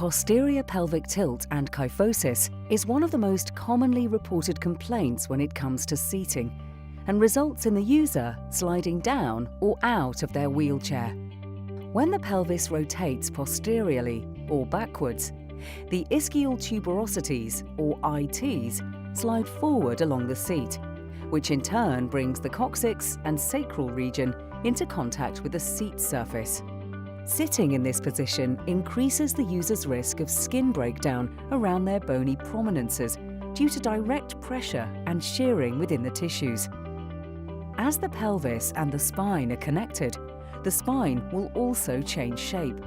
Posterior pelvic tilt and kyphosis is one of the most commonly reported complaints when it comes to seating and results in the user sliding down or out of their wheelchair. When the pelvis rotates posteriorly or backwards, the ischial tuberosities or ITs slide forward along the seat, which in turn brings the coccyx and sacral region into contact with the seat surface. Sitting in this position increases the user's risk of skin breakdown around their bony prominences due to direct pressure and shearing within the tissues. As the pelvis and the spine are connected, the spine will also change shape.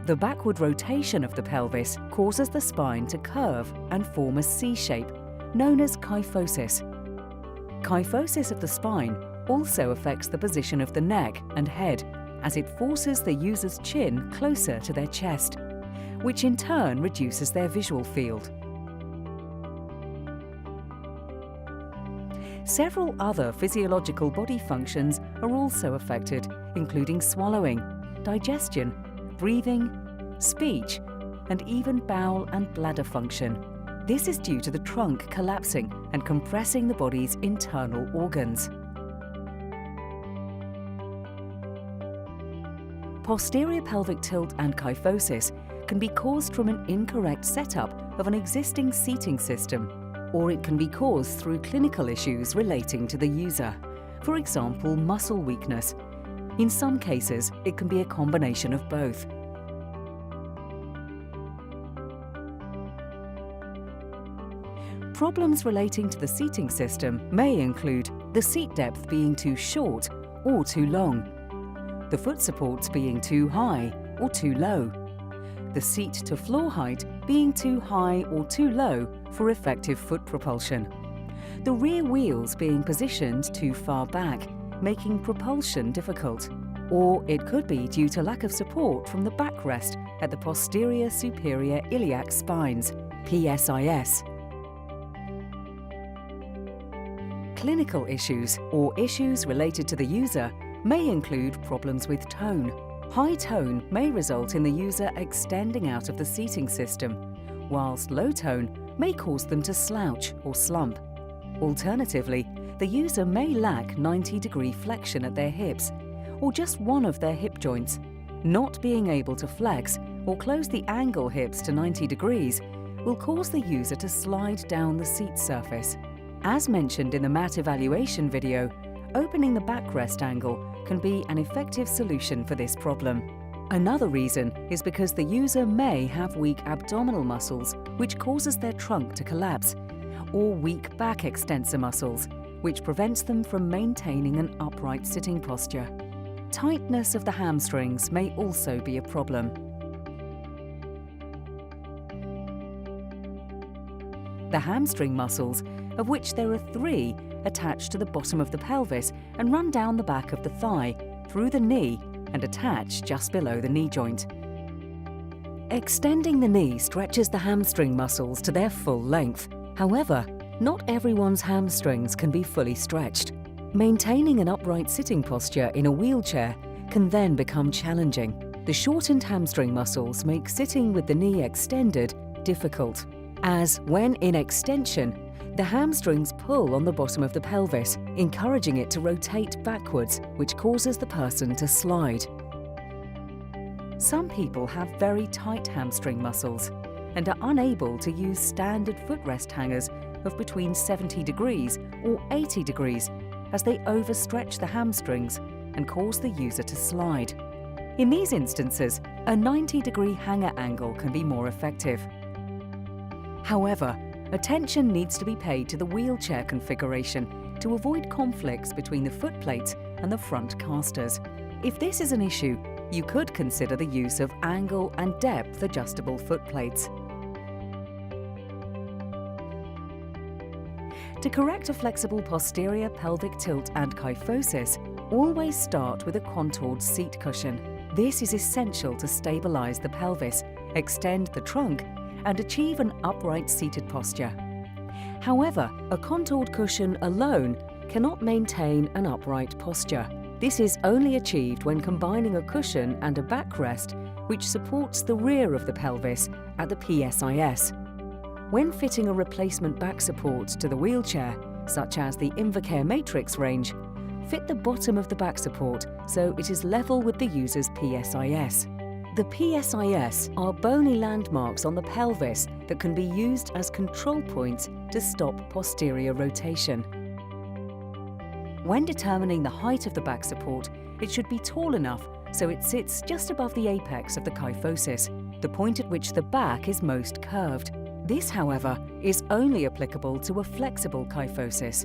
The backward rotation of the pelvis causes the spine to curve and form a C shape, known as kyphosis. Kyphosis of the spine also affects the position of the neck and head, as it forces the user's chin closer to their chest, which in turn reduces their visual field. Several other physiological body functions are also affected, including swallowing, digestion, breathing, speech, and even bowel and bladder function. This is due to the trunk collapsing and compressing the body's internal organs. Posterior pelvic tilt and kyphosis can be caused from an incorrect setup of an existing seating system, or it can be caused through clinical issues relating to the user, for example, muscle weakness. In some cases, it can be a combination of both. Problems relating to the seating system may include the seat depth being too short or too long, the foot supports being too high or too low, the seat-to-floor height being too high or too low for effective foot propulsion, the rear wheels being positioned too far back, making propulsion difficult, or it could be due to lack of support from the backrest at the posterior superior iliac spines, PSIS. Clinical issues or issues related to the user may include problems with tone. High tone may result in the user extending out of the seating system, whilst low tone may cause them to slouch or slump. Alternatively, the user may lack 90-degree flexion at their hips, or just one of their hip joints. Not being able to flex or close the angle hips to 90 degrees will cause the user to slide down the seat surface. As mentioned in the mat evaluation video, opening the backrest angle can be an effective solution for this problem. Another reason is because the user may have weak abdominal muscles, which causes their trunk to collapse, or weak back extensor muscles, which prevents them from maintaining an upright sitting posture. Tightness of the hamstrings may also be a problem. The hamstring muscles, of which there are 3, attach to the bottom of the pelvis and run down the back of the thigh, through the knee, and attach just below the knee joint. Extending the knee stretches the hamstring muscles to their full length. However, not everyone's hamstrings can be fully stretched. Maintaining an upright sitting posture in a wheelchair can then become challenging. The shortened hamstring muscles make sitting with the knee extended difficult, as when in extension, the hamstrings pull on the bottom of the pelvis, encouraging it to rotate backwards, which causes the person to slide. Some people have very tight hamstring muscles and are unable to use standard footrest hangers of between 70 degrees or 80 degrees, as they overstretch the hamstrings and cause the user to slide. In these instances, a 90-degree hanger angle can be more effective. However, attention needs to be paid to the wheelchair configuration to avoid conflicts between the foot plates and the front casters. If this is an issue, you could consider the use of angle and depth adjustable foot plates. To correct a flexible posterior pelvic tilt and kyphosis, always start with a contoured seat cushion. This is essential to stabilize the pelvis, extend the trunk, and achieve an upright seated posture. However, a contoured cushion alone cannot maintain an upright posture. This is only achieved when combining a cushion and a backrest which supports the rear of the pelvis at the PSIS. When fitting a replacement back support to the wheelchair, such as the Invacare Matrix range, fit the bottom of the back support so it is level with the user's PSIS. The PSIS are bony landmarks on the pelvis that can be used as control points to stop posterior rotation. When determining the height of the back support, it should be tall enough so it sits just above the apex of the kyphosis, the point at which the back is most curved. This, however, is only applicable to a flexible kyphosis,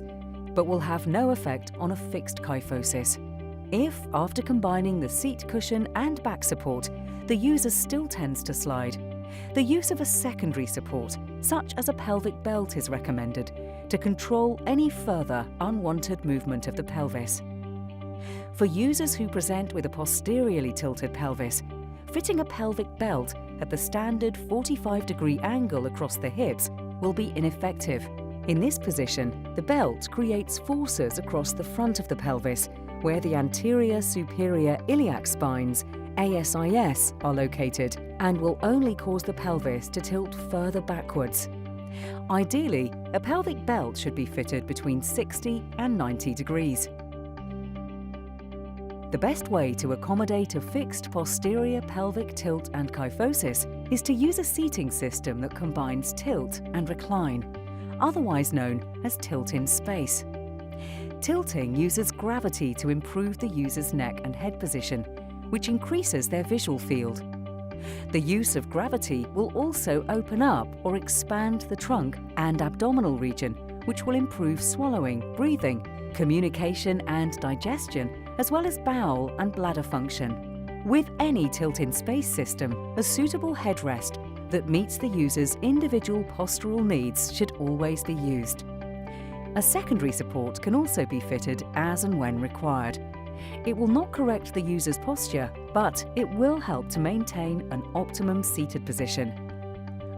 but will have no effect on a fixed kyphosis. If, after combining the seat cushion and back support, the user still tends to slide, the use of a secondary support, such as a pelvic belt, is recommended to control any further unwanted movement of the pelvis. For users who present with a posteriorly tilted pelvis, fitting a pelvic belt at the standard 45-degree angle across the hips will be ineffective. In this position, the belt creates forces across the front of the pelvis, where the anterior superior iliac spines, ASIS, are located, and will only cause the pelvis to tilt further backwards. Ideally, a pelvic belt should be fitted between 60 and 90 degrees. The best way to accommodate a fixed posterior pelvic tilt and kyphosis is to use a seating system that combines tilt and recline, otherwise known as tilt in space. Tilting uses gravity to improve the user's neck and head position, which increases their visual field. The use of gravity will also open up or expand the trunk and abdominal region, which will improve swallowing, breathing, communication and digestion, as well as bowel and bladder function. With any tilt-in-space system, a suitable headrest that meets the user's individual postural needs should always be used. A secondary support can also be fitted as and when required. It will not correct the user's posture, but it will help to maintain an optimum seated position.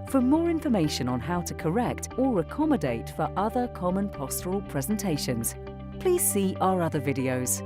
For more information on how to correct or accommodate for other common postural presentations, please see our other videos.